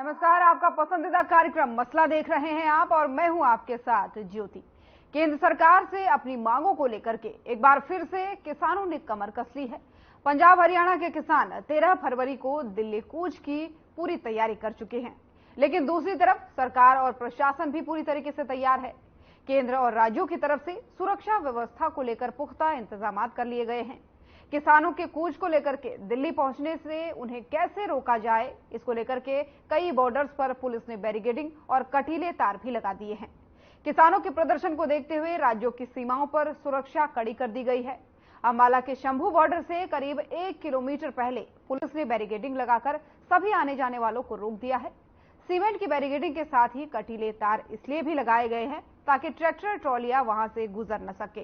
नमस्कार, आपका पसंदीदा कार्यक्रम मसला देख रहे हैं आप और मैं हूं आपके साथ ज्योति। केंद्र सरकार से अपनी मांगों को लेकर के एक बार फिर से किसानों ने कमर कस ली है। पंजाब हरियाणा के किसान 13 फरवरी को दिल्ली कूच की पूरी तैयारी कर चुके हैं, लेकिन दूसरी तरफ सरकार और प्रशासन भी पूरी तरीके से तैयार है। केंद्र और राज्यों की तरफ से सुरक्षा व्यवस्था को लेकर पुख्ता इंतजाम कर लिए गए हैं। किसानों के कूच को लेकर के दिल्ली पहुंचने से उन्हें कैसे रोका जाए, इसको लेकर के कई बॉर्डर्स पर पुलिस ने बैरिकेडिंग और कटीले तार भी लगा दिए हैं। किसानों के प्रदर्शन को देखते हुए राज्यों की सीमाओं पर सुरक्षा कड़ी कर दी गई है। अंबाला के शंभू बॉर्डर से करीब 1 किलोमीटर पहले पुलिस ने बैरिकेडिंग लगाकर सभी आने जाने वालों को रोक दिया है। सीमेंट की बैरिकेडिंग के साथ ही कटीले तार इसलिए भी लगाए गए हैं ताकि ट्रैक्टर ट्रॉलियां वहां से गुजर न सके।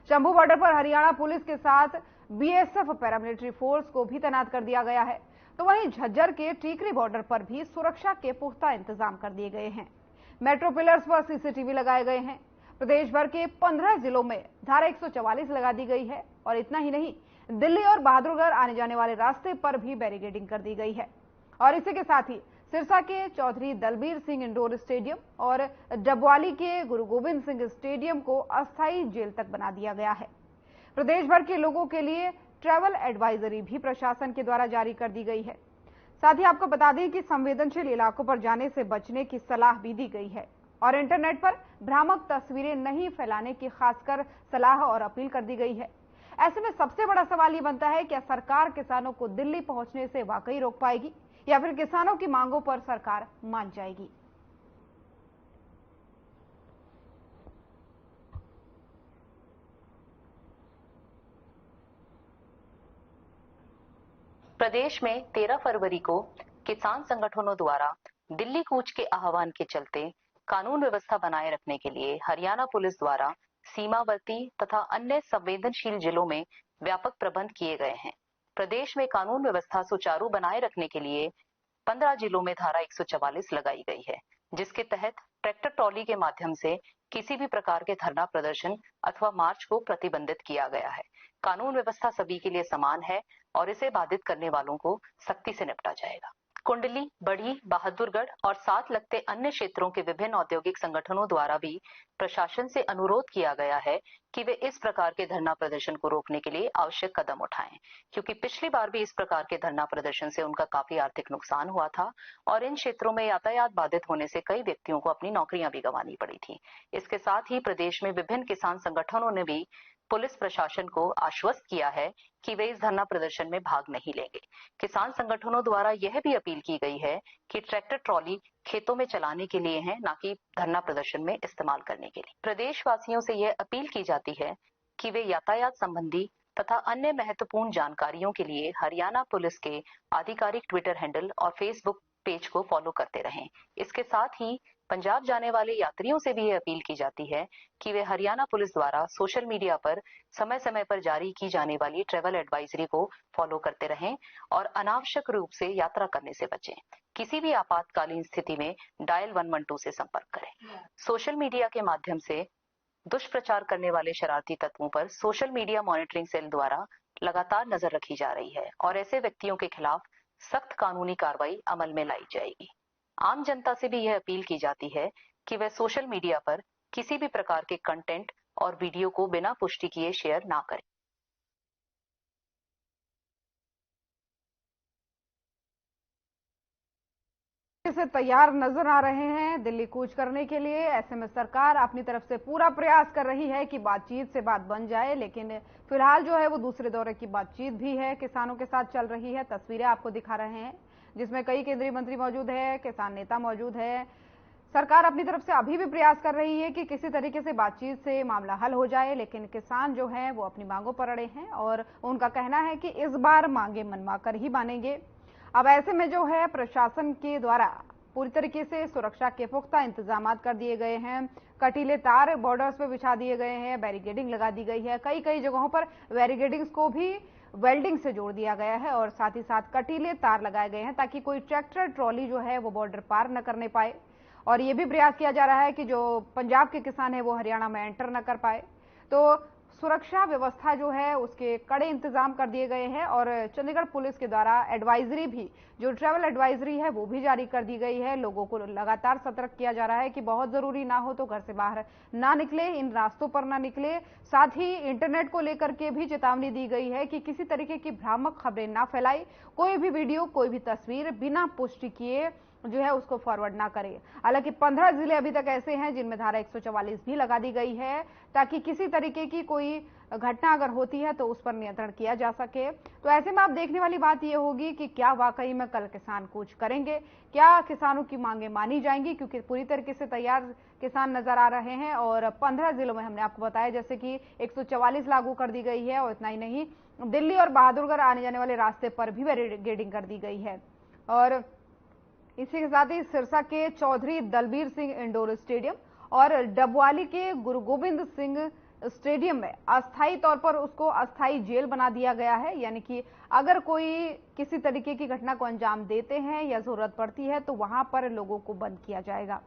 शंभू बॉर्डर पर हरियाणा पुलिस के साथ बीएसएफ पैरामिलिट्री फोर्स को भी तैनात कर दिया गया है, तो वहीं झज्जर के टीकरी बॉर्डर पर भी सुरक्षा के पुख्ता इंतजाम कर दिए गए हैं। मेट्रो पिलर्स पर सीसीटीवी लगाए गए हैं। प्रदेश भर के 15 जिलों में धारा 144 लगा दी गई है और इतना ही नहीं, दिल्ली और बहादुरगढ़ आने जाने वाले रास्ते पर भी बैरिकेडिंग कर दी गई है। और इसी के साथ ही सिरसा के चौधरी दलबीर सिंह इंडोर स्टेडियम और डबवाली के गुरु गोविंद सिंह स्टेडियम को अस्थायी जेल तक बना दिया गया है। प्रदेश भर के लोगों के लिए ट्रैवल एडवाइजरी भी प्रशासन के द्वारा जारी कर दी गई है। साथ ही आपको बता दें कि संवेदनशील इलाकों पर जाने से बचने की सलाह भी दी गई है और इंटरनेट पर भ्रामक तस्वीरें नहीं फैलाने की खासकर सलाह और अपील कर दी गई है। ऐसे में सबसे बड़ा सवाल ये बनता है, क्या सरकार किसानों को दिल्ली पहुंचने से वाकई रोक पाएगी या फिर किसानों की मांगों पर सरकार मान जाएगी? प्रदेश में 13 फरवरी को किसान संगठनों द्वारा दिल्ली कूच के आह्वान के चलते कानून व्यवस्था बनाए रखने के लिए हरियाणा पुलिस द्वारा सीमावर्ती तथा अन्य संवेदनशील जिलों में व्यापक प्रबंध किए गए हैं। प्रदेश में कानून व्यवस्था सुचारू बनाए रखने के लिए 15 जिलों में धारा 144 लगाई गई है, जिसके तहत ट्रैक्टर ट्रॉली के माध्यम से किसी भी प्रकार के धरना प्रदर्शन अथवा मार्च को प्रतिबंधित किया गया है। कानून व्यवस्था सभी के लिए समान है और इसे बाधित करने वालों को सख्ती से निपटा जाएगा। कुंडली, बढ़ी, बहादुरगढ़ और साथ लगते अन्य क्षेत्रों के विभिन्न औद्योगिक संगठनों द्वारा भी प्रशासन से अनुरोध किया गया है कि वे इस प्रकार के धरना प्रदर्शन को रोकने के लिए आवश्यक कदम उठाएं, क्योंकि पिछली बार भी इस प्रकार के धरना प्रदर्शन से उनका काफी आर्थिक नुकसान हुआ था और इन क्षेत्रों में यातायात बाधित होने से कई व्यक्तियों को अपनी नौकरियां भी गंवानी पड़ी थी। इसके साथ ही प्रदेश में विभिन्न किसान संगठनों ने भी पुलिस प्रशासन को आश्वस्त किया है कि वे इस धरना प्रदर्शन में भाग नहीं लेंगे। किसान संगठनों द्वारा यह भी अपील की गई है कि ट्रैक्टर ट्रॉली खेतों में चलाने के लिए है, न कि धरना प्रदर्शन में इस्तेमाल करने के लिए। प्रदेशवासियों से यह अपील की जाती है कि वे यातायात संबंधी तथा अन्य महत्वपूर्ण जानकारियों के लिए हरियाणा पुलिस के आधिकारिक ट्विटर हैंडल और फेसबुक पेज को फॉलो करते रहें। इसके साथ ही पंजाब जाने वाले यात्रियों से भी यह अपील की जाती है कि वे हरियाणा पुलिस द्वारा सोशल मीडिया पर समय समय पर जारी की जाने वाली ट्रैवल एडवाइजरी को फॉलो करते रहें और अनावश्यक रूप से यात्रा करने से बचें। किसी भी आपातकालीन स्थिति में डायल 112 से संपर्क करें। सोशल मीडिया के माध्यम से दुष्प्रचार करने वाले शरारती तत्वों पर सोशल मीडिया मॉनिटरिंग सेल द्वारा लगातार नजर रखी जा रही है और ऐसे व्यक्तियों के खिलाफ सख्त कानूनी कार्रवाई अमल में लाई जाएगी। आम जनता से भी यह अपील की जाती है कि वह सोशल मीडिया पर किसी भी प्रकार के कंटेंट और वीडियो को बिना पुष्टि किए शेयर ना करें। से तैयार नजर आ रहे हैं दिल्ली कूच करने के लिए। ऐसे में सरकार अपनी तरफ से पूरा प्रयास कर रही है कि बातचीत से बात बन जाए, लेकिन फिलहाल जो है वो दूसरे दौरे की बातचीत भी है, किसानों के साथ चल रही है। तस्वीरें आपको दिखा रहे हैं जिसमें कई केंद्रीय मंत्री मौजूद है, किसान नेता मौजूद है। सरकार अपनी तरफ से अभी भी प्रयास कर रही है कि किसी तरीके से बातचीत से मामला हल हो जाए, लेकिन किसान जो है वो अपनी मांगों पर अड़े हैं और उनका कहना है कि इस बार मांगे मनवा कर ही मानेंगे। अब ऐसे में जो है प्रशासन के द्वारा पूरी तरीके से सुरक्षा के पुख्ता इंतजाम कर दिए गए हैं। कटीले तार बॉर्डर्स पे बिछा दिए गए हैं, बैरिकेडिंग लगा दी गई है। कई कई जगहों पर बैरिकेडिंग्स को भी वेल्डिंग से जोड़ दिया गया है और साथ ही साथ कटीले तार लगाए गए हैं ताकि कोई ट्रैक्टर ट्रॉली जो है वो बॉर्डर पार न करने पाए। और ये भी प्रयास किया जा रहा है कि जो पंजाब के किसान है वो हरियाणा में एंटर न कर पाए। तो सुरक्षा व्यवस्था जो है उसके कड़े इंतजाम कर दिए गए हैं और चंडीगढ़ पुलिस के द्वारा एडवाइजरी भी, जो ट्रैवल एडवाइजरी है वो भी जारी कर दी गई है। लोगों को लगातार सतर्क किया जा रहा है कि बहुत जरूरी ना हो तो घर से बाहर ना निकले, इन रास्तों पर ना निकले। साथ ही इंटरनेट को लेकर के भी चेतावनी दी गई है कि किसी तरीके की भ्रामक खबरें ना फैलाई, कोई भी वीडियो, कोई भी तस्वीर बिना पुष्टि किए जो है उसको फॉरवर्ड ना करे। हालांकि 15 जिले अभी तक ऐसे हैं जिनमें धारा 144 भी लगा दी गई है, ताकि किसी तरीके की कोई घटना अगर होती है तो उस पर नियंत्रण किया जा सके। तो ऐसे में आप देखने वाली बात यह होगी कि क्या वाकई में कल किसान कूच करेंगे, क्या किसानों की मांगे मानी जाएंगी, क्योंकि पूरी तरीके से तैयार किसान नजर आ रहे हैं। और 15 जिलों में हमने आपको बताया जैसे कि 144 लागू कर दी गई है, और इतना ही नहीं, दिल्ली और बहादुरगढ़ आने जाने वाले रास्ते पर भी बैरिकेडिंग कर दी गई है। और इसी के साथ ही सिरसा के चौधरी दलबीर सिंह इंडोर स्टेडियम और डबवाली के गुरु गोविंद सिंह स्टेडियम में अस्थायी तौर पर उसको अस्थायी जेल बना दिया गया है। यानी कि अगर कोई किसी तरीके की घटना को अंजाम देते हैं या जरूरत पड़ती है तो वहां पर लोगों को बंद किया जाएगा।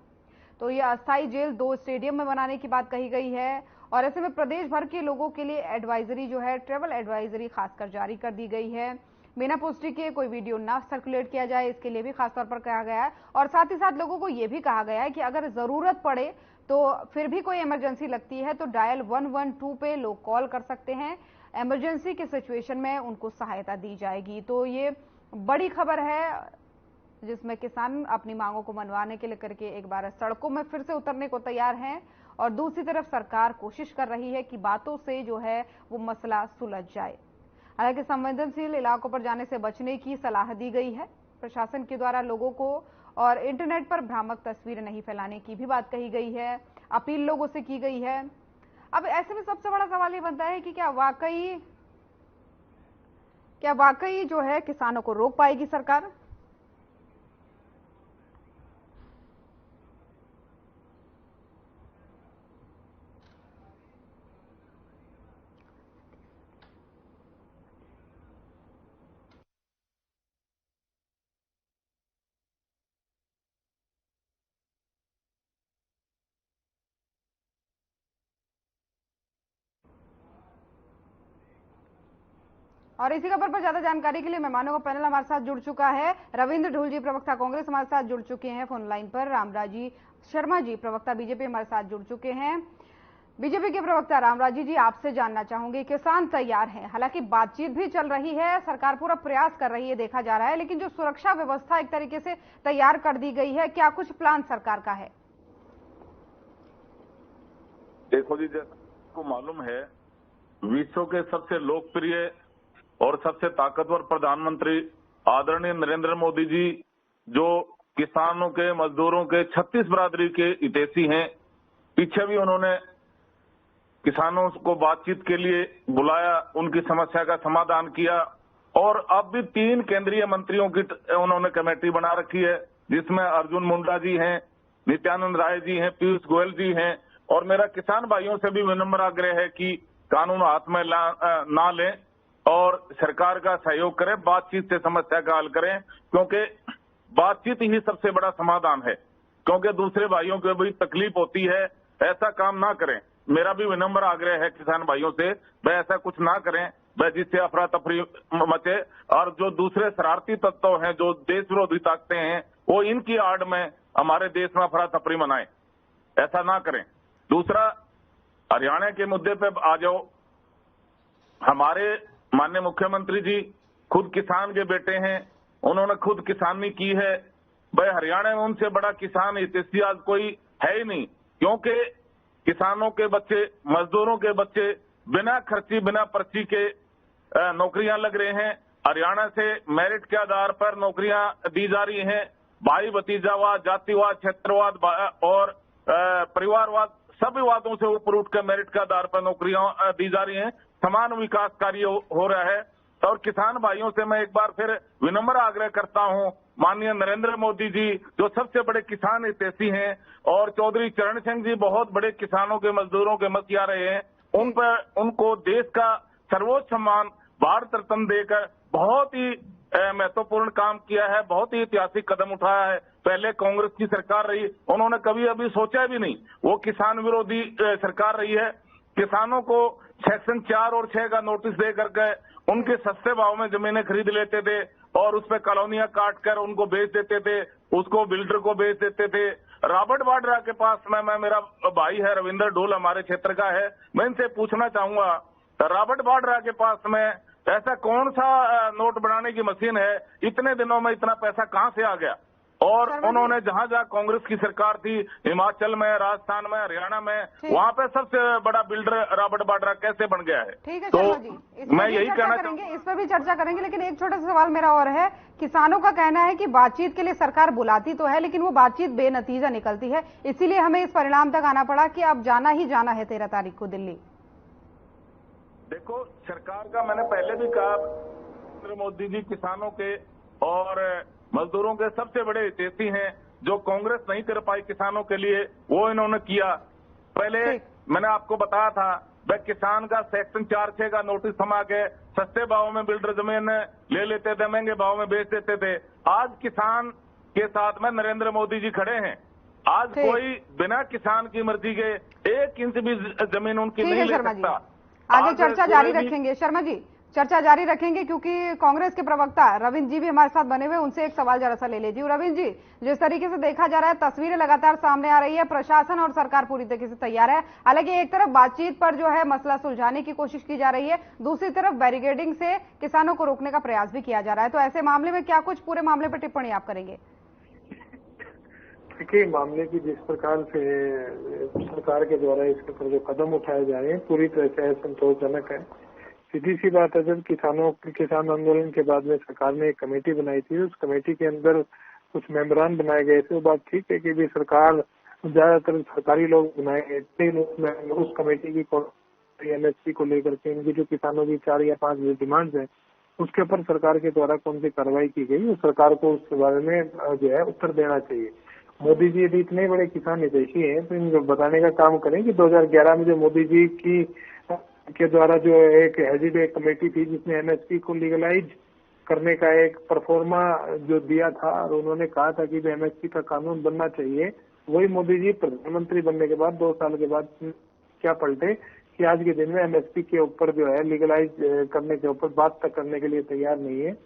तो ये अस्थायी जेल 2 स्टेडियम में बनाने की बात कही गई है। और ऐसे में प्रदेश भर के लोगों के लिए एडवाइजरी जो है, ट्रेवल एडवाइजरी खासकर जारी कर दी गई है। बिना पुष्टि के कोई वीडियो ना सर्कुलेट किया जाए, इसके लिए भी खासतौर पर कहा गया है। और साथ ही साथ लोगों को यह भी कहा गया है कि अगर जरूरत पड़े तो फिर भी कोई इमरजेंसी लगती है तो डायल 112 पे लोग कॉल कर सकते हैं। इमरजेंसी के सिचुएशन में उनको सहायता दी जाएगी। तो ये बड़ी खबर है जिसमें किसान अपनी मांगों को मनवाने के लिए करके एक बार सड़कों में फिर से उतरने को तैयार हैं। और दूसरी तरफ सरकार कोशिश कर रही है कि बातों से जो है वो मसला सुलझ जाए। हालांकि संवेदनशील इलाकों पर जाने से बचने की सलाह दी गई है प्रशासन के द्वारा लोगों को, और इंटरनेट पर भ्रामक तस्वीरें नहीं फैलाने की भी बात कही गई है, अपील लोगों से की गई है। अब ऐसे में सबसे बड़ा सवाल ये बनता है कि क्या वाकई जो है किसानों को रोक पाएगी सरकार? और इसी खबर पर ज्यादा जानकारी के लिए मेहमानों का पैनल हमारे साथ जुड़ चुका है। रविंद्र ढूल जी प्रवक्ता कांग्रेस हमारे साथ जुड़ चुके हैं फोन लाइन पर। रामराजी शर्मा जी प्रवक्ता बीजेपी हमारे साथ जुड़ चुके हैं। बीजेपी के प्रवक्ता रामराजी जी, आपसे जानना चाहूंगी, किसान तैयार हैं, हालांकि बातचीत भी चल रही है, सरकार पूरा प्रयास कर रही है देखा जा रहा है, लेकिन जो सुरक्षा व्यवस्था एक तरीके से तैयार कर दी गई है, क्या कुछ प्लान सरकार का है? देखो जी, जैसा आपको मालूम है, विश्व के सबसे लोकप्रिय और सबसे ताकतवर प्रधानमंत्री आदरणीय नरेंद्र मोदी जी, जो किसानों के, मजदूरों के, 36 बरादरी के हितैषी हैं। पीछे भी उन्होंने किसानों को बातचीत के लिए बुलाया, उनकी समस्या का समाधान किया। और अब भी 3 केंद्रीय मंत्रियों की उन्होंने कमेटी बना रखी है, जिसमें अर्जुन मुंडा जी हैं, नित्यानंद राय जी हैं, पीयूष गोयल जी हैं। और मेरा किसान भाइयों से भी विनम्र आग्रह है कि कानून हाथ में ना लें और सरकार का सहयोग करें, बातचीत से समस्या का हल करें, क्योंकि बातचीत ही सबसे बड़ा समाधान है। क्योंकि दूसरे भाइयों को भी तकलीफ होती है, ऐसा काम ना करें। मेरा भी विनम्र आग्रह है किसान भाइयों से, वह ऐसा कुछ ना करें वह जिससे अफरा तफरी मचे। और जो दूसरे शरारती तत्व हैं, जो देश विरोधी ताकतें हैं, वो इनकी आड़ में हमारे देश में अफरा तफरी मनाएं, ऐसा ना करें। दूसरा, हरियाणा के मुद्दे पे आ जाओ। हमारे माननीय मुख्यमंत्री जी खुद किसान के बेटे हैं, उन्होंने खुद किसानी की है। भाई, हरियाणा में उनसे बड़ा किसान हितैषी आज कोई है ही नहीं, क्योंकि किसानों के बच्चे, मजदूरों के बच्चे बिना खर्ची, बिना पर्ची के नौकरियां लग रहे हैं। हरियाणा से मेरिट के आधार पर नौकरियां दी जा रही हैं। भाई भतीजावाद, जातिवाद, क्षेत्रवाद और परिवारवाद, सभी वादों से ऊपर उठकर मेरिट के आधार पर नौकरियां दी जा रही हैं। समान विकास कार्य हो रहा है। और किसान भाइयों से मैं एक बार फिर विनम्र आग्रह करता हूं, माननीय नरेंद्र मोदी जी जो सबसे बड़े किसान हितैषी हैं, और चौधरी चरण सिंह जी बहुत बड़े किसानों के, मजदूरों के मसीहा रहे हैं, उन पर उनको देश का सर्वोच्च सम्मान भारत रत्न देकर बहुत ही महत्वपूर्ण काम किया है, बहुत ही ऐतिहासिक कदम उठाया है। पहले कांग्रेस की सरकार रही, उन्होंने कभी अभी सोचा भी नहीं, वो किसान विरोधी सरकार रही है। किसानों को सेक्शन 4 और 6 का नोटिस दे करके उनके सस्ते भाव में जमीनें खरीद लेते थे और उस पे कॉलोनियां काट कर उनको बेच देते थे, उसको बिल्डर को बेच देते थे। रॉबर्ट वाड्रा के पास मैं मेरा भाई है रविंदर ढोल हमारे क्षेत्र का है, मैं इनसे पूछना चाहूंगा रॉबर्ट वाड्रा के पास में ऐसा कौन सा नोट बनाने की मशीन है, इतने दिनों में इतना पैसा कहां से आ गया? और उन्होंने जहां जहां कांग्रेस की सरकार थी, हिमाचल में, राजस्थान में, हरियाणा में, वहां पे सबसे बड़ा बिल्डर रॉबर्ट वाड्रा कैसे बन गया है? ठीक है तो शर्मा जी, मैं यही कहना चाहूंगा, इस पर भी चर्चा करेंगे, लेकिन एक छोटा सा सवाल मेरा और है। किसानों का कहना है कि बातचीत के लिए सरकार बुलाती तो है, लेकिन वो बातचीत बेनतीजा निकलती है, इसीलिए हमें इस परिणाम तक आना पड़ा कि अब जाना ही जाना है 13 तारीख को दिल्ली। देखो, सरकार का मैंने पहले भी कहा, नरेंद्र मोदी जी किसानों के और मजदूरों के सबसे बड़े हितैषी हैं। जो कांग्रेस नहीं कर पाई किसानों के लिए, वो इन्होंने किया। पहले मैंने आपको बताया था, वह किसान का सेक्शन 4-6 का नोटिस थमा के सस्ते भाव में बिल्डर जमीन ले लेते थे, महंगे भाव में बेच देते थे। आज किसान के साथ में नरेंद्र मोदी जी खड़े हैं। आज कोई बिना किसान की मर्जी के 1 इंच भी जमीन उनकी नहीं ले सकता। आगे चर्चा जारी रखेंगे शर्मा जी, चर्चा जारी रखेंगे, क्योंकि कांग्रेस के प्रवक्ता रविंद्र जी भी हमारे साथ बने हुए, उनसे एक सवाल जरा सा ले लीजिए। रविंद्र जी, जिस तरीके से देखा जा रहा है, तस्वीरें लगातार सामने आ रही है, प्रशासन और सरकार पूरी तरीके से तैयार है। हालांकि एक तरफ बातचीत पर जो है मसला सुलझाने की कोशिश की जा रही है, दूसरी तरफ बैरिकेडिंग से किसानों को रोकने का प्रयास भी किया जा रहा है। तो ऐसे मामले में क्या कुछ पूरे मामले पर टिप्पणी आप करेंगे? देखिए, मामले की जिस प्रकार से सरकार के द्वारा इसके ऊपर जो कदम उठाए जा रहे हैं पूरी तरह से असंतोषजनक है। सीधी सी बात है, जब किसान आंदोलन के बाद में सरकार ने एक कमेटी बनाई थी, उस कमेटी के अंदर कुछ मेंबरान बनाए गए थे। वो बात ठीक है कि भी सरकार ज्यादातर सरकारी लोग बनाए गए थे, उस कमेटी की एमएसपी को लेकर के इनकी जो किसानों की 4 या 5 डिमांड्स है, उसके ऊपर सरकार के द्वारा कौन सी कार्रवाई की गई, उस सरकार को उस बारे में जो है उत्तर देना चाहिए। मोदी जी यदि इतने बड़े किसान हितैषी हैं तो इनको बताने का काम करें कि 2011 में जो मोदी जी की के द्वारा जो एक हेडेड एक कमेटी थी जिसने एमएसपी को लीगलाइज करने का एक परफॉर्मा जो दिया था और उन्होंने कहा था कि एमएसपी का कानून बनना चाहिए, वही मोदी जी प्रधानमंत्री बनने के बाद 2 साल के बाद क्या पलटे कि आज के दिन में एमएसपी के ऊपर जो है लीगलाइज करने के ऊपर बात तक करने के लिए तैयार नहीं है।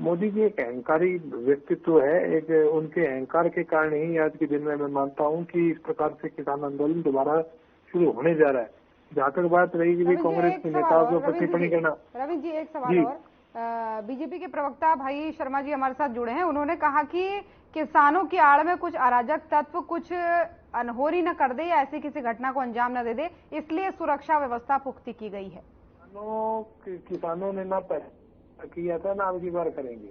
मोदी जी एक अहंकारी व्यक्तित्व है, एक उनके अहंकार के कारण ही आज के दिन में मैं मानता हूं कि इस प्रकार से किसान आंदोलन दोबारा शुरू होने जा रहा है। जहाँ तक बात रही कि कांग्रेस के नेताओं के ऊपर टिप्पणी करना। रविंद्र जी, एक सवाल और, बीजेपी के प्रवक्ता भाई शर्मा जी हमारे साथ जुड़े हैं, उन्होंने कहा कि किसानों की आड़ में कुछ अराजक तत्व कुछ अनहोनी न कर दे या ऐसी किसी घटना को अंजाम न दे दे, इसलिए सुरक्षा व्यवस्था पुख्ती की गई है। किसानों ने ना किया था ना अब की बार करेंगे।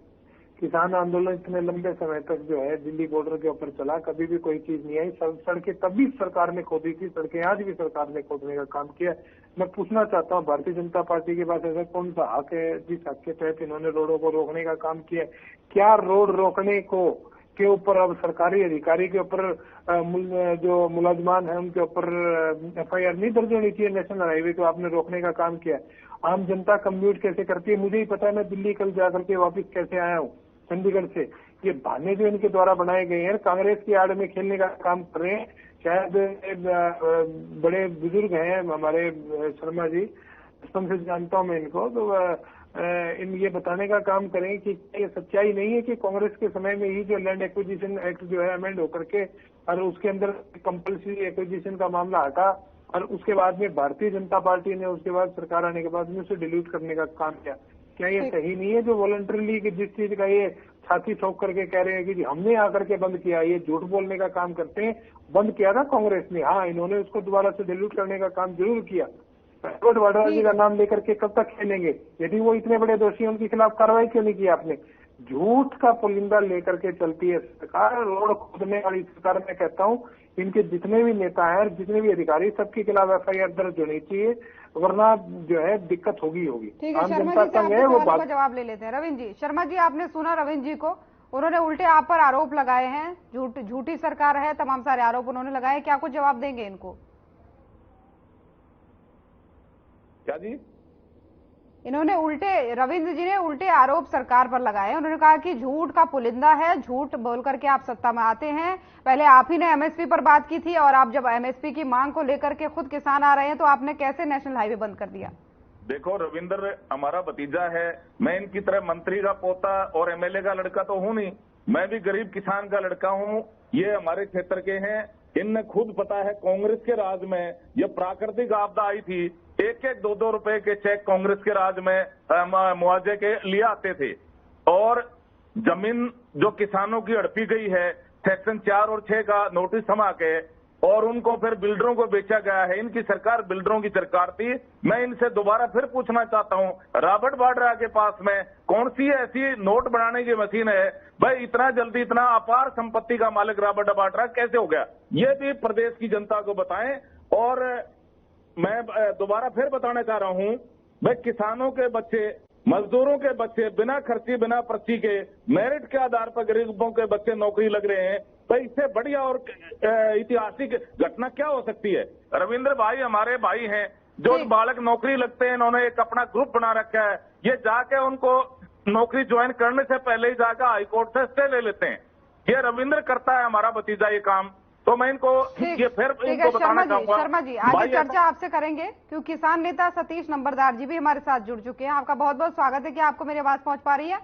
किसान आंदोलन इतने लंबे समय तक जो है दिल्ली बॉर्डर के ऊपर चला, कभी भी कोई चीज नहीं आई। सड़कें तभी सरकार ने खोदी थी, सड़कें आज भी सरकार ने खोदने का काम किया। मैं पूछना चाहता हूँ, भारतीय जनता पार्टी के पास ऐसा कौन सा हक है जिस हक के तहत इन्होंने रोडों को रोकने का काम किया? क्या रोड रोकने को के ऊपर अब सरकारी अधिकारी के ऊपर जो मुलाजमान है उनके ऊपर एफआईआर नहीं दर्ज होनी चाहिए? नेशनल हाईवे को आपने रोकने का काम किया। आम जनता कम्यूट कैसे करती है मुझे ही पता है। मैं दिल्ली कल जाकर के वापस कैसे आया हूँ चंडीगढ़ से। ये बहाने जो इनके द्वारा बनाए गए हैं, कांग्रेस की आड़ में खेलने का काम कर रहे हैं। शायद बड़े बुजुर्ग हैं हमारे शर्मा जी, बचपन से जानता हूँ मैं इनको, तो ये बताने का काम करें कि ये सच्चाई नहीं है कि कांग्रेस के समय में ही जो लैंड एक्विजिशन एक्ट जो है अमेंड होकर के और उसके अंदर कंपल्सरी एक्विजिशन का मामला हटा और उसके बाद में भारतीय जनता पार्टी ने उसके बाद सरकार आने के बाद में उसे डिलीट करने का काम किया। क्या ये सही नहीं है जो वॉलंटरली की जिस चीज का ये छाती ठोक करके कह रहे हैं कि हमने आकर के बंद किया, ये झूठ बोलने का काम करते हैं। बंद किया था कांग्रेस ने, हाँ, इन्होंने उसको दोबारा से डिलीट करने का काम जरूर किया। रॉबर्ट वाड्रा जी का नाम लेकर के कब तक खेलेंगे? यदि वो इतने बड़े दोषी हैं उनके खिलाफ कार्रवाई क्यों नहीं की आपने? झूठ का पुलिंदा लेकर के चलती है सरकार, रोड खोदने वाली सरकार। मैं कहता हूँ इनके जितने भी नेता हैं, जितने भी अधिकारी, सबके खिलाफ एफआईआर दर्ज होनी चाहिए, वरना जो है दिक्कत होगी। ठीक है, शर्मा जी से वो का जवाब ले लेते हैं। रविंद्र जी, शर्मा जी आपने सुना रविंद्र जी को, उन्होंने उल्टे आप पर आरोप लगाए हैं, झूठी सरकार है, तमाम सारे आरोप उन्होंने लगाए। क्या कुछ जवाब देंगे इनको? क्या जी? इन्होंने उल्टे, रविंद्र जी ने उल्टे आरोप सरकार पर लगाए। उन्होंने कहा कि झूठ का पुलिंदा है, झूठ बोल करके आप सत्ता में आते हैं। पहले आप ही ने एमएसपी पर बात की थी और आप जब एमएसपी की मांग को लेकर के खुद किसान आ रहे हैं तो आपने कैसे नेशनल हाईवे बंद कर दिया? देखो, रविंद्र हमारा भतीजा है, मैं इनकी तरह मंत्री का पोता और एमएलए का लड़का तो हूं नहीं, मैं भी गरीब किसान का लड़का हूं। ये हमारे क्षेत्र के हैं, इन्हें खुद पता है कांग्रेस के राज में ये प्राकृतिक आपदा आई थी, 1-1, 2-2 रुपए के चेक कांग्रेस के राज में मुआवजे के लिए आते थे। और जमीन जो किसानों की हड़पी गई है सेक्शन 4 और 6 का नोटिस थमा के, और उनको फिर बिल्डरों को बेचा गया है। इनकी सरकार बिल्डरों की सरकार थी। मैं इनसे दोबारा फिर पूछना चाहता हूं, रॉबर्ट वाड्रा के पास में कौन सी ऐसी नोट बनाने की मशीन है भाई, इतना जल्दी इतना अपार संपत्ति का मालिक रॉबर्ट वाड्रा कैसे हो गया? ये भी प्रदेश की जनता को बताएं। और मैं दोबारा फिर बताना चाह रहा हूं, भाई किसानों के बच्चे, मजदूरों के बच्चे बिना खर्ची बिना पर्ची के मेरिट के आधार पर गरीबों के बच्चे नौकरी लग रहे हैं। तो इससे बढ़िया और ऐतिहासिक घटना क्या हो सकती है? रविंद्र भाई हमारे भाई हैं, जो बालक नौकरी लगते हैं, इन्होंने एक अपना ग्रुप बना रखा है। ये जाके उनको नौकरी ज्वाइन करने से पहले ही जाकर हाईकोर्ट से स्टे ले लेते हैं। ये रविंद्र करता है हमारा भतीजा ये काम। तो मैं इनको ये फिर इनको बताना चाहूंगा। शर्मा जी आगे चर्चा आपसे करेंगे, क्योंकि किसान नेता सतीश नंबरदार जी भी हमारे साथ जुड़ चुके हैं। आपका बहुत बहुत स्वागत है। क्या आपको मेरी आवाज पहुंच पा रही है?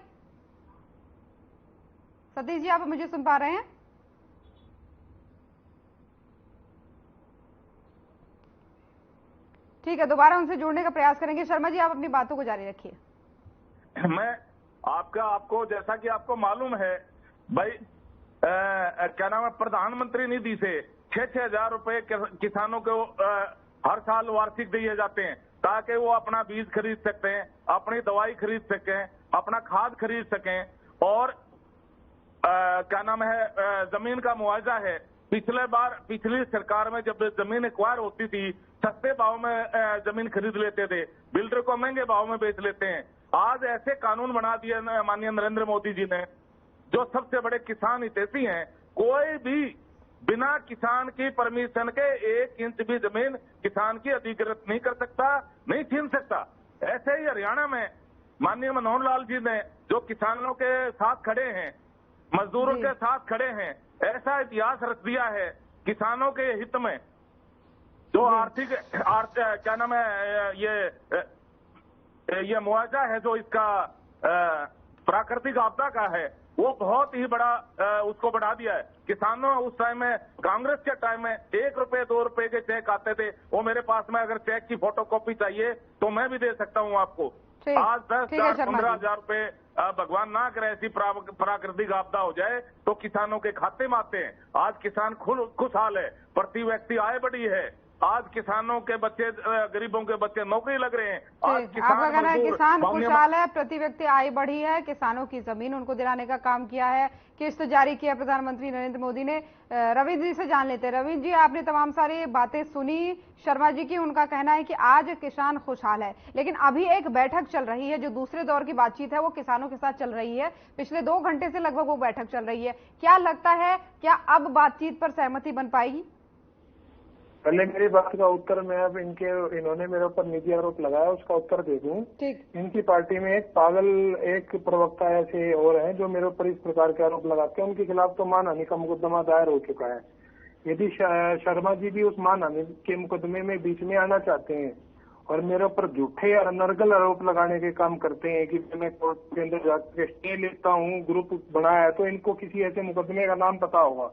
सतीश जी, आप मुझे सुन पा रहे हैं? ठीक है, दोबारा उनसे जुड़ने का प्रयास करेंगे। शर्मा जी, आप अपनी बातों को जारी रखिए। मैं आपको जैसा कि आपको मालूम है भाई, क्या नाम है, प्रधानमंत्री निधि से 6-6 हजार रुपए किसानों को हर साल वार्षिक दिए जाते हैं, ताकि वो अपना बीज खरीद सकते हैं, अपनी दवाई खरीद सकें, अपना खाद खरीद सकें। और क्या नाम है, जमीन का मुआवजा है। पिछली सरकार में जब जमीन एक्वायर होती थी, सस्ते भाव में जमीन खरीद लेते थे, बिल्डर को महंगे भाव में बेच लेते हैं। आज ऐसे कानून बना दिए माननीय नरेंद्र मोदी जी ने, जो सबसे बड़े किसान हितैषी हैं। कोई भी बिना किसान की परमिशन के 1 इंच भी जमीन किसान की अधिकृत नहीं कर सकता, नहीं छीन सकता। ऐसे ही हरियाणा में माननीय मनोहर लाल जी ने, जो किसानों के साथ खड़े हैं, मजदूरों के साथ खड़े हैं, ऐसा इतिहास रच दिया है किसानों के हित में। जो आर्थिक क्या नाम है, ये मुआवजा है जो इसका प्राकृतिक आपदा का है, वो बहुत ही बड़ा उसको बढ़ा दिया है। किसानों उस टाइम में, कांग्रेस के टाइम में 1 रुपए 2 रुपए के चेक आते थे। वो मेरे पास में अगर चेक की फोटोकॉपी चाहिए तो मैं भी दे सकता हूं आपको। आज 10,000-15,000 रुपए, भगवान ना करे ऐसी प्राकृतिक आपदा हो जाए तो किसानों के खाते में आते हैं। आज किसान खुशहाल है, प्रति व्यक्ति आय बढ़ी है। आज किसानों के बच्चे, गरीबों के बच्चे नौकरी लग रहे हैं। आज आपका कहना है किसान खुशहाल है, प्रति व्यक्ति आय बढ़ी है, किसानों की जमीन उनको दिलाने का काम किया है, किस्त जारी किया प्रधानमंत्री नरेंद्र मोदी ने। रविंद्र जी से जान लेते हैं। रविंद्र जी, आपने तमाम सारी बातें सुनी शर्मा जी की। उनका कहना है कि आज किसान खुशहाल है, लेकिन अभी एक बैठक चल रही है, जो दूसरे दौर की बातचीत है, वो किसानों के साथ चल रही है। पिछले 2 घंटे से लगभग वो बैठक चल रही है। क्या लगता है, क्या अब बातचीत पर सहमति बन पाएगी? पहले मेरी बात का उत्तर मैं अब इन्होंने मेरे ऊपर निजी आरोप लगाया, उसका उत्तर दे दूं। ठीक। इनकी पार्टी में एक पागल एक प्रवक्ता ऐसे और हैं जो मेरे ऊपर इस प्रकार के आरोप लगाते हैं। उनके खिलाफ तो मानहानि का मुकदमा दायर हो चुका है। यदि शर्मा जी भी उस मानहानि के मुकदमे में बीच में आना चाहते हैं और मेरे ऊपर झूठे और अनर्गल आरोप लगाने के काम करते हैं कि मैं कोर्ट के अंदर जाकर स्टे लेता हूँ, ग्रुप बनाया है, तो इनको किसी ऐसे मुकदमे का नाम पता होगा।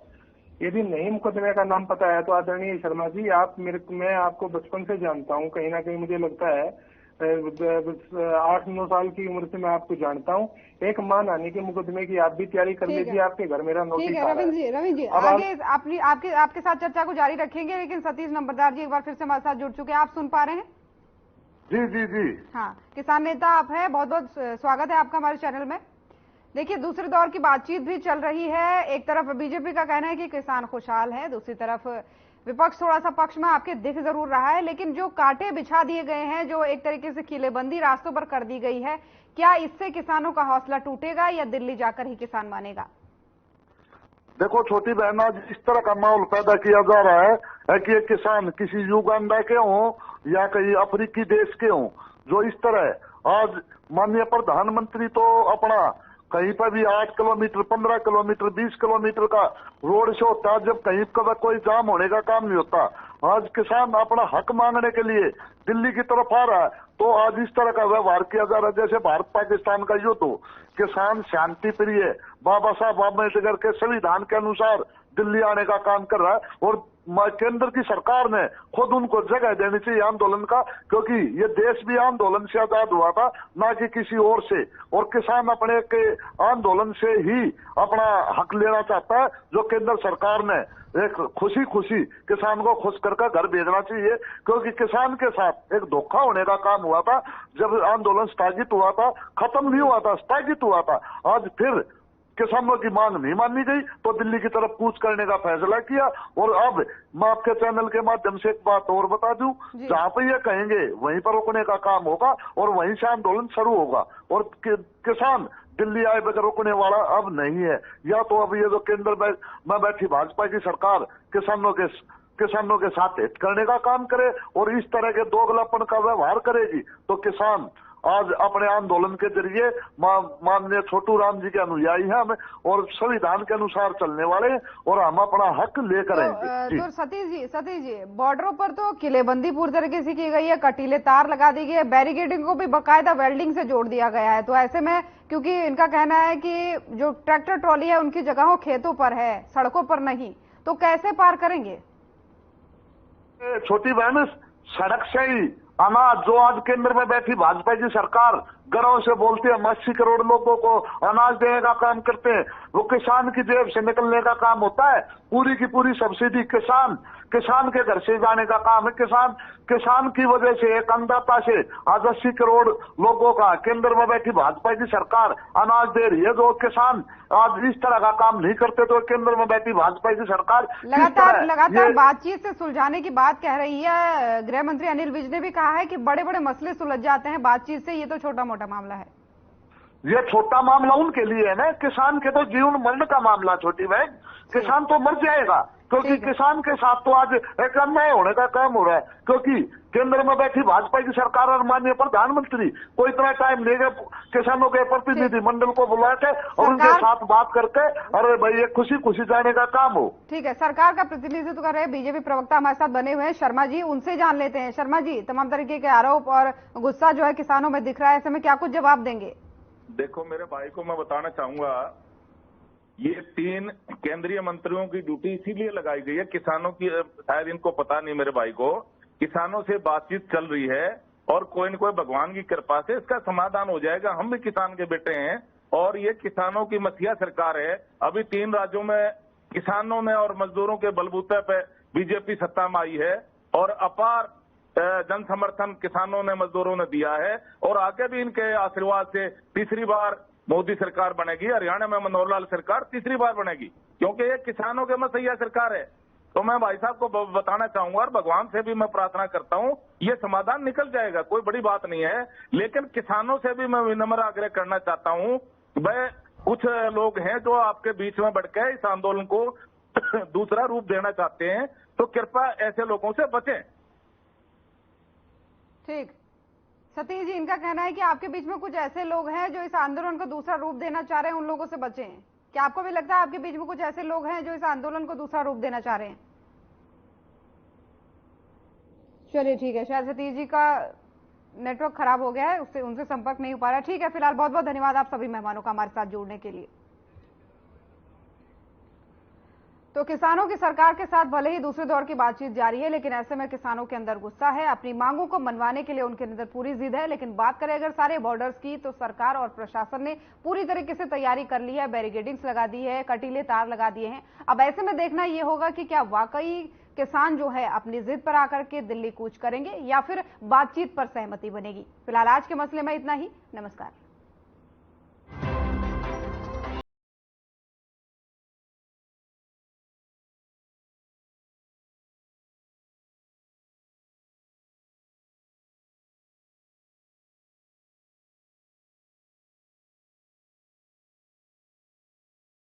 यदि नहीं मुकदमे का नाम पता है तो आदरणीय शर्मा जी, मैं आपको बचपन से जानता हूं, कहीं ना कहीं मुझे लगता है 8-9 साल की उम्र से मैं आपको जानता हूं। एक मानहानि के मुकदमे की आप भी तैयारी कर लीजिए, आपके घर मेरा नोटिस आ रहा है। रविंद्र जी आगे आपके साथ चर्चा को जारी रखेंगे, लेकिन सतीश नंबरदार जी एक बार फिर से हमारे साथ जुड़ चुके हैं। आप सुन पा रहे हैं? जी जी जी हाँ, किसान नेता आप हैं, बहुत बहुत स्वागत है आपका हमारे चैनल में। देखिए, दूसरे दौर की बातचीत भी चल रही है। एक तरफ बीजेपी का कहना है कि किसान खुशहाल है, दूसरी तरफ विपक्ष थोड़ा सा पक्ष में आपके दिख जरूर रहा है, लेकिन जो कांटे बिछा दिए गए हैं, जो एक तरीके से किलेबंदी रास्तों पर कर दी गई है, क्या इससे किसानों का हौसला टूटेगा या दिल्ली जाकर ही किसान मानेगा? देखो छोटी बहना, इस तरह का माहौल पैदा किया जा रहा है कि ये किसान किसी युगांडा के हों या कहीं अफ्रीकी देश के हों, जो इस तरह आज माननीय प्रधानमंत्री तो अपना कहीं पर भी 8 किलोमीटर, 15 किलोमीटर, 20 किलोमीटर का रोड शो होता है, जब कहीं का कोई जाम होने का काम नहीं होता। आज किसान अपना हक मांगने के लिए दिल्ली की तरफ आ रहा है, तो आज इस तरह का व्यवहार किया जा रहा है जैसे भारत पाकिस्तान का युद्ध हो। किसान शांति प्रिय, बाबा साहब अम्बेडकर के संविधान के अनुसार दिल्ली आने का काम कर रहा है, और केंद्र की सरकार ने खुद उनको जगह देनी चाहिए आंदोलन का, क्योंकि ये देश भी आंदोलन से आजाद हुआ था, ना कि किसी और से। और किसान अपने के आंदोलन से ही अपना हक लेना चाहता है, जो केंद्र सरकार ने एक खुशी खुशी किसान को खुश करके घर भेजना चाहिए, क्योंकि किसान के साथ एक धोखा होने का काम हुआ था। जब आंदोलन स्थगित हुआ था, खत्म नहीं हुआ था, स्थगित हुआ था, आज फिर किसानों की मांग नहीं मानी गई तो दिल्ली की तरफ कूच करने का फैसला किया। और अब मैं आपके चैनल के माध्यम से एक बात और बता दूं, जहां पर ये कहेंगे वहीं पर रुकने का काम होगा और वहीं से आंदोलन शुरू होगा। और किसान दिल्ली आए बगैर रुकने वाला अब नहीं है। या तो अब ये जो केंद्र में बैठी भाजपा की सरकार किसानों के साथ हित करने का काम करे और इस तरह के दोगलापन का व्यवहार करेगी, तो किसान आज अपने आंदोलन के जरिए माननीय छोटू राम जी के अनुयायी हैं हम, और संविधान के अनुसार चलने वाले, और हम अपना हक लेकर आएंगे। तो सतीश जी, बॉर्डरों पर तो किलेबंदी पूरी तरीके से की गई है, कटीले तार लगा दी गई है, बैरिकेडिंग को भी बकायदा वेल्डिंग से जोड़ दिया गया है। तो ऐसे में, क्योंकि इनका कहना है कि जो ट्रैक्टर ट्रॉली है उनकी जगह खेतों पर है, सड़कों पर नहीं, तो कैसे पार करेंगे? छोटी बहन, सड़क से ही अनाज जो आज केंद्र में बैठी भाजपा की सरकार घरों से बोलते हैं 80 करोड़ लोगों को अनाज देने का काम करते हैं, वो किसान की जेब से निकलने का काम होता है। पूरी की पूरी सब्सिडी किसान के घर से जाने का काम है। किसान की वजह से, एक अन्नदाता से आज 80 करोड़ लोगों का केंद्र में बैठी भाजपा की सरकार अनाज दे रही है। जो किसान आज इस तरह का काम नहीं करते तो केंद्र में बैठी भाजपा की सरकार लगातार बातचीत से सुलझाने की बात कह रही है। गृह मंत्री अनिल विज ने भी कहा है कि बड़े बड़े मसले सुलझ जाते हैं बातचीत से, ये तो छोटा मोटा मामला है। ये छोटा मामला उनके लिए है ना, किसान के तो जीवन मरण का मामला। छोटी बहन, किसान तो मर जाएगा, क्योंकि किसान के साथ तो आज एक अन्याय होने का काम हो रहा है। क्योंकि केंद्र में बैठी भाजपा की सरकार और माननीय प्रधानमंत्री को इतना टाइम लेगा किसानों के प्रतिनिधि मंडल को बुला के और उनके साथ बात करके, अरे भाई ये खुशी खुशी जाने का काम हो। ठीक है, सरकार का प्रतिनिधित्व कर रहे हैं बीजेपी प्रवक्ता हमारे साथ बने हुए हैं शर्मा जी, उनसे जान लेते हैं। शर्मा जी, तमाम तरीके के आरोप और गुस्सा जो है किसानों में दिख रहा है, ऐसे में क्या कुछ जवाब देंगे? देखो, मेरे भाई को मैं बताना चाहूंगा, ये 3 केंद्रीय मंत्रियों की ड्यूटी इसीलिए लगाई गई है, किसानों की, शायद इनको पता नहीं मेरे भाई को, किसानों से बातचीत चल रही है और कोई न कोई भगवान की कृपा से इसका समाधान हो जाएगा। हम भी किसान के बेटे हैं और ये किसानों की मसीहा सरकार है। अभी 3 राज्यों में किसानों ने और मजदूरों के बलबूते पे बीजेपी सत्ता में आई है और अपार जन समर्थन किसानों ने, मजदूरों ने दिया है और आगे भी इनके आशीर्वाद से तीसरी बार मोदी सरकार बनेगी। हरियाणा में मनोहर लाल सरकार तीसरी बार बनेगी, क्योंकि ये किसानों के मसीहा सरकार है। तो मैं भाई साहब को बताना चाहूंगा और भगवान से भी मैं प्रार्थना करता हूं, ये समाधान निकल जाएगा, कोई बड़ी बात नहीं है। लेकिन किसानों से भी मैं विनम्र आग्रह करना चाहता हूं, वह कुछ लोग हैं जो आपके बीच में बढ़ के इस आंदोलन को दूसरा रूप देना चाहते हैं, तो कृपया ऐसे लोगों से बचें। ठीक, सतीश जी, इनका कहना है कि आपके बीच में कुछ ऐसे लोग हैं जो इस आंदोलन को दूसरा रूप देना चाह रहे हैं, उन लोगों से बचें। क्या आपको भी लगता है आपके बीच में कुछ ऐसे लोग हैं जो इस आंदोलन को दूसरा रूप देना चाह रहे हैं? चलिए ठीक है, शायद सतीश जी का नेटवर्क खराब हो गया है, उससे उनसे संपर्क नहीं हो पा रहा है। ठीक है, फिलहाल बहुत बहुत धन्यवाद आप सभी मेहमानों का हमारे साथ जुड़ने के लिए। तो किसानों की सरकार के साथ भले ही दूसरे दौर की बातचीत जारी है, लेकिन ऐसे में किसानों के अंदर गुस्सा है, अपनी मांगों को मनवाने के लिए उनके अंदर पूरी जिद है। लेकिन बात करें अगर सारे बॉर्डर्स की, तो सरकार और प्रशासन ने पूरी तरीके से तैयारी कर ली है, बैरिकेडिंग्स लगा दी है, कटीले तार लगा दिए हैं। अब ऐसे में देखना यह होगा कि क्या वाकई किसान जो है अपनी जिद पर आकर के दिल्ली कूच करेंगे या फिर बातचीत पर सहमति बनेगी। फिलहाल आज के मसले में इतना ही। नमस्कार।